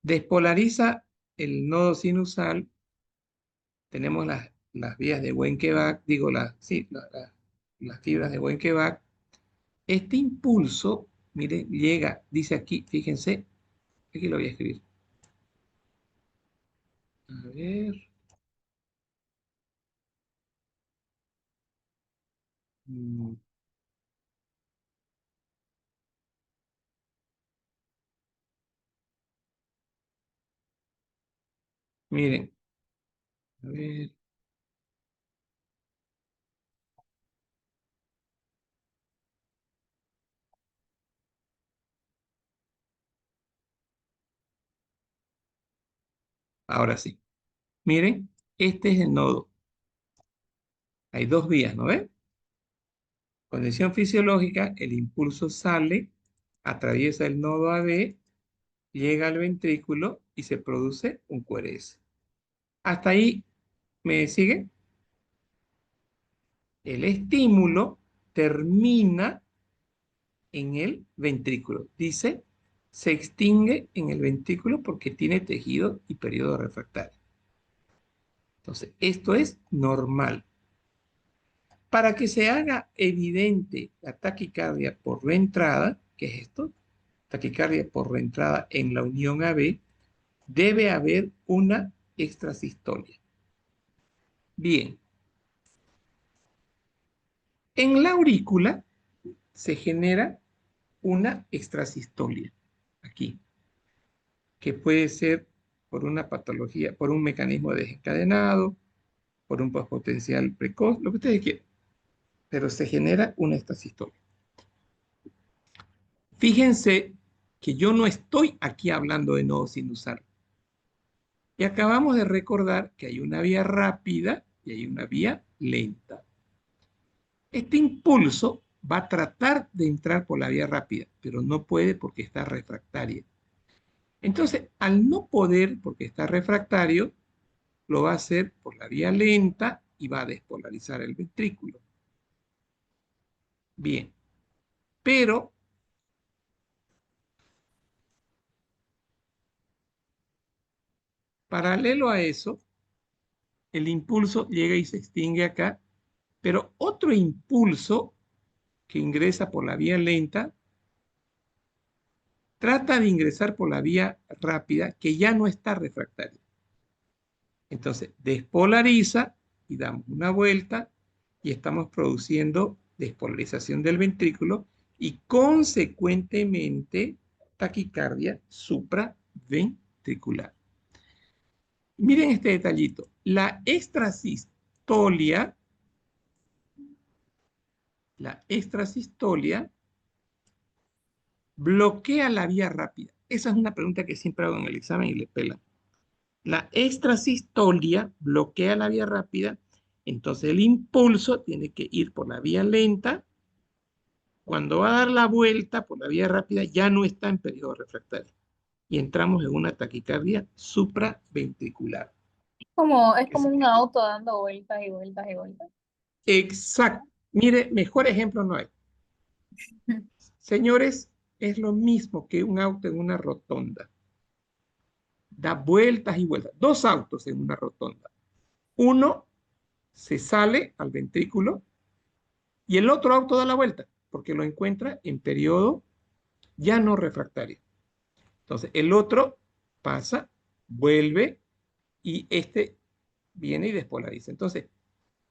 despolariza el nodo sinusal. Tenemos las vías de Wenckebach, digo, sí, las fibras de Wenckebach. Este impulso, miren, llega, dice aquí, fíjense, aquí lo voy a escribir. A ver. Mm, Miren, a ver. Ahora sí. Miren, este es el nodo. Hay dos vías, ¿no ven? Condición fisiológica, el impulso sale, atraviesa el nodo AB, llega al ventrículo y se produce un QRS. Hasta ahí, ¿me sigue? El estímulo termina en el ventrículo. Dice, se extingue en el ventrículo porque tiene tejido y periodo refractario. Entonces, esto es normal. Para que se haga evidente la taquicardia por reentrada, ¿qué es esto? Taquicardia por reentrada en la unión AB, debe haber una extrasistolia. Bien, en la aurícula se genera una extrasistolia, aquí, que puede ser por una patología, por un mecanismo desencadenado, por un pospotencial precoz, lo que ustedes quieran, pero se genera una extrasistolia. Fíjense que yo no estoy aquí hablando de nodo sinusal. Y acabamos de recordar que hay una vía rápida y hay una vía lenta. Este impulso va a tratar de entrar por la vía rápida, pero no puede porque está refractaria. Entonces, al no poder porque está refractario, lo va a hacer por la vía lenta y va a despolarizar el ventrículo. Bien, pero paralelo a eso, el impulso llega y se extingue acá, pero otro impulso que ingresa por la vía lenta trata de ingresar por la vía rápida que ya no está refractaria. Entonces, despolariza y damos una vuelta y estamos produciendo despolarización del ventrículo y consecuentemente taquicardia supraventricular. Miren este detallito. La extrasistolia bloquea la vía rápida. Esa es una pregunta que siempre hago en el examen y le pelan. La extrasistolia bloquea la vía rápida, entonces el impulso tiene que ir por la vía lenta. Cuando va a dar la vuelta por la vía rápida, ya no está en periodo refractario y entramos en una taquicardia supraventricular. Es como un auto dando vueltas y vueltas y vueltas. Exacto. Mire, mejor ejemplo no hay. Señores, es lo mismo que un auto en una rotonda. Da vueltas y vueltas. Dos autos en una rotonda. Uno se sale al ventrículo y el otro auto da la vuelta porque lo encuentra en periodo ya no refractario. Entonces, el otro pasa, vuelve y este viene y despolariza. Entonces,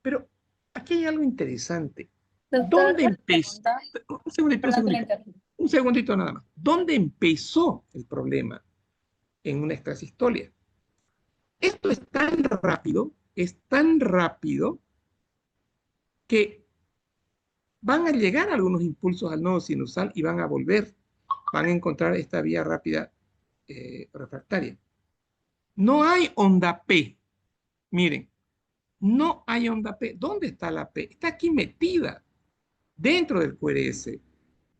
pero aquí hay algo interesante. Doctor, ¿Dónde una empezó? pregunta. Un Perdón que le segundito, interrumpa. un segundito nada más. ¿Dónde empezó el problema? En una extrasistolia. Esto es tan rápido que van a llegar algunos impulsos al nodo sinusal y van a volver, van a encontrar esta vía rápida refractaria. No hay onda P, Miren, no hay onda P. ¿Dónde está la P? Está aquí metida dentro del QRS.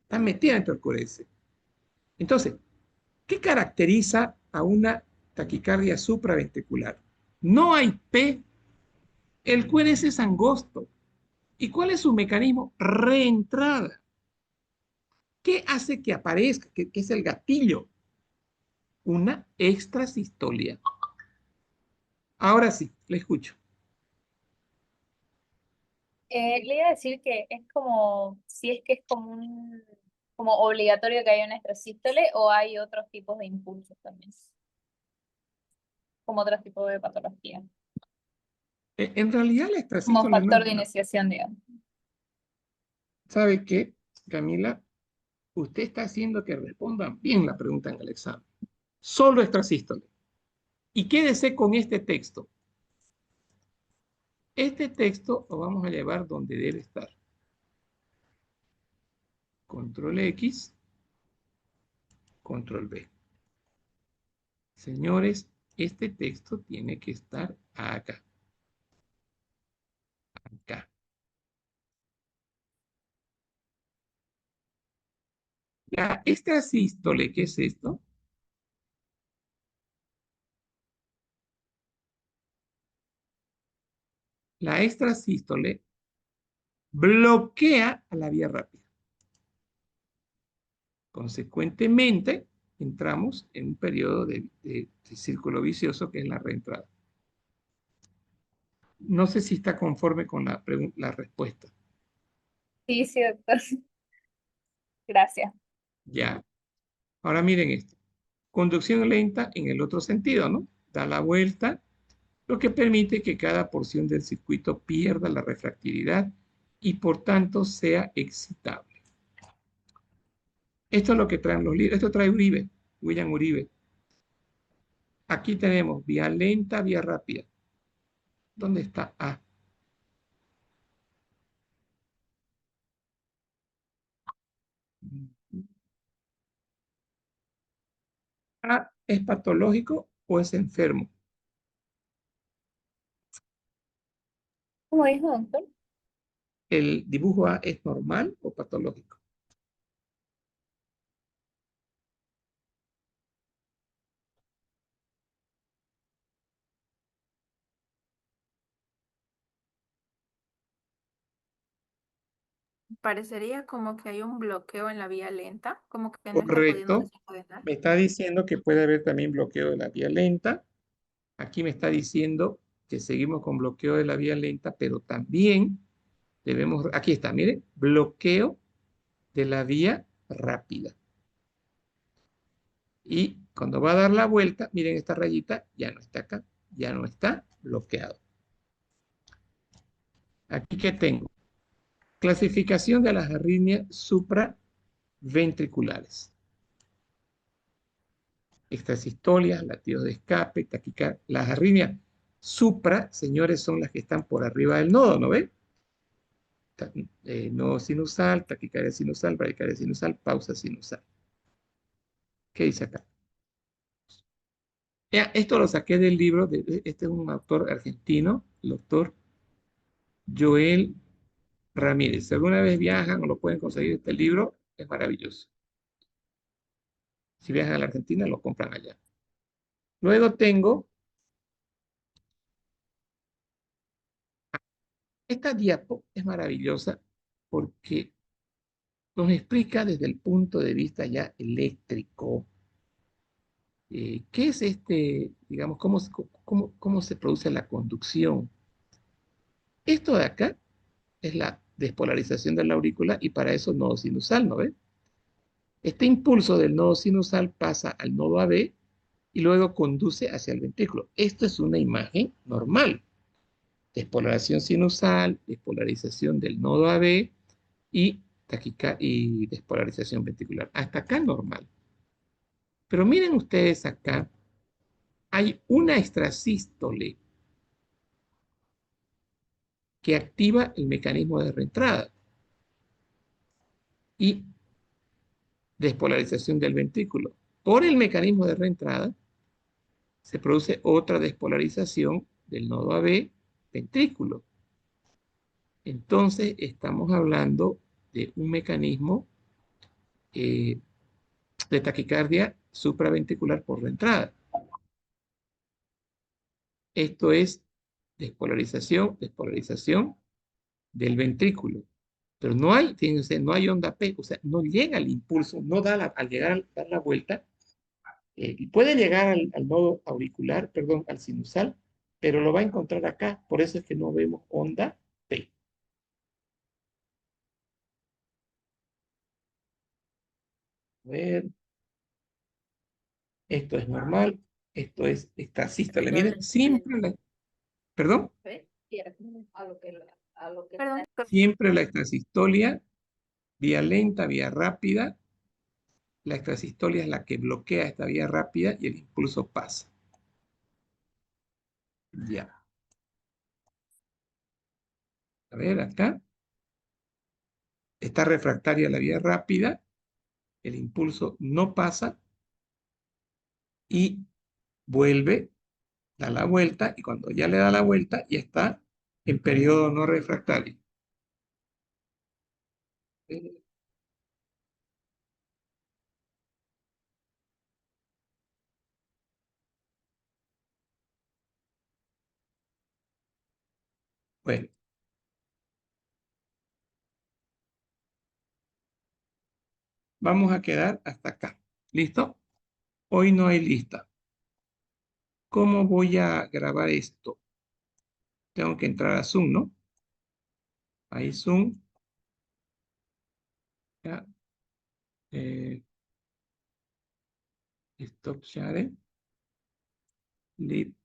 Está metida dentro del QRS. Entonces, ¿qué caracteriza a una taquicardia supraventricular? No hay P. El QRS es angosto. ¿Y cuál es su mecanismo? Reentrada. ¿Qué hace que aparezca? ¿Qué es el gatillo? Una extrasistolia. Ahora sí, le escucho. Le iba a decir que es como, si es que es como como obligatorio que haya una extrasístole o hay otros tipos de impulsos también, como otros tipos de patología, En realidad la como extrasístole no es factor de una. iniciación, digamos. ¿Sabe qué, Camila? Usted está haciendo que respondan bien la pregunta en el examen. Solo extrasístole. Y quédese con este texto. Este texto lo vamos a llevar donde debe estar. Control X, Control V. Señores, este texto tiene que estar acá. Acá. La extrasístole, ¿qué es esto? La extrasístole bloquea a la vía rápida. Consecuentemente, entramos en un periodo de círculo vicioso que es la reentrada. No sé si está conforme con la respuesta. Sí, sí, doctor. Gracias. Ya. Ahora miren esto. Conducción lenta en el otro sentido, ¿no? Da la vuelta, lo que permite que cada porción del circuito pierda la refractividad y por tanto sea excitable. Esto es lo que traen los libros. Esto trae Uribe, William Uribe. Aquí tenemos vía lenta, vía rápida. ¿Dónde está A? ¿A es patológico o es enfermo? ¿Cómo dijo, doctor? ¿El dibujo A es normal o patológico? Parecería como que hay un bloqueo en la vía lenta, como que no está pudiendo Correcto. desencadenar. Me está diciendo que puede haber también bloqueo de la vía lenta. Aquí me está diciendo que seguimos con bloqueo de la vía lenta, pero también debemos, aquí está, mire, bloqueo de la vía rápida. Y cuando va a dar la vuelta, miren esta rayita, ya no está acá, ya no está bloqueado. Aquí que tengo, clasificación de las arritmias supraventriculares. Extrasistolias, latidos de escape, taquicardia. Las arritmias supra, señores, son las que están por arriba del nodo, ¿no ven? Nodo sinusal, taquicardia sinusal, bradicardia sinusal, pausa sinusal. ¿Qué dice acá? Ya, esto lo saqué del libro, este es un autor argentino, el doctor Joel Ramírez. Si alguna vez viajan o lo pueden conseguir este libro, es maravilloso. Si viajan a la Argentina, lo compran allá. Luego tengo esta diapo, es maravillosa porque nos explica desde el punto de vista ya eléctrico, qué es digamos, cómo se produce la conducción. Esto de acá es la despolarización de la aurícula y para eso nodo sinusal, ¿no ve? Este impulso del nodo sinusal pasa al nodo AB y luego conduce hacia el ventrículo. Esto es una imagen normal. Despolarización sinusal, despolarización del nodo AB y, y despolarización ventricular. Hasta acá normal. Pero miren ustedes acá, hay una extrasístole que activa el mecanismo de reentrada y despolarización del ventrículo. Por el mecanismo de reentrada se produce otra despolarización del nodo AB, ventrículo. Entonces, estamos hablando de un mecanismo eh, de taquicardia supraventricular por la entrada. Esto es despolarización del ventrículo. Pero no hay, fíjense, no hay onda P, o sea, no llega el impulso, no da al llegar a dar la vuelta, y puede llegar al nodo auricular, perdón, al sinusal, pero lo va a encontrar acá, por eso es que no vemos onda P. A ver, esto es normal, esto es esta sístole. Miren, perdón, Perdón, siempre la extrasistolia, vía lenta, vía rápida. La extrasistolia es la que bloquea esta vía rápida y el impulso pasa. Ya. A ver, acá. Está refractaria la vía rápida, el impulso no pasa y vuelve, da la vuelta y cuando ya le da la vuelta ya está en periodo no refractario. Bueno, vamos a quedar hasta acá. ¿Listo? Hoy no hay lista. ¿Cómo voy a grabar esto? Tengo que entrar a Zoom, ¿no? Ahí Zoom. Ya. Stop share. Leave.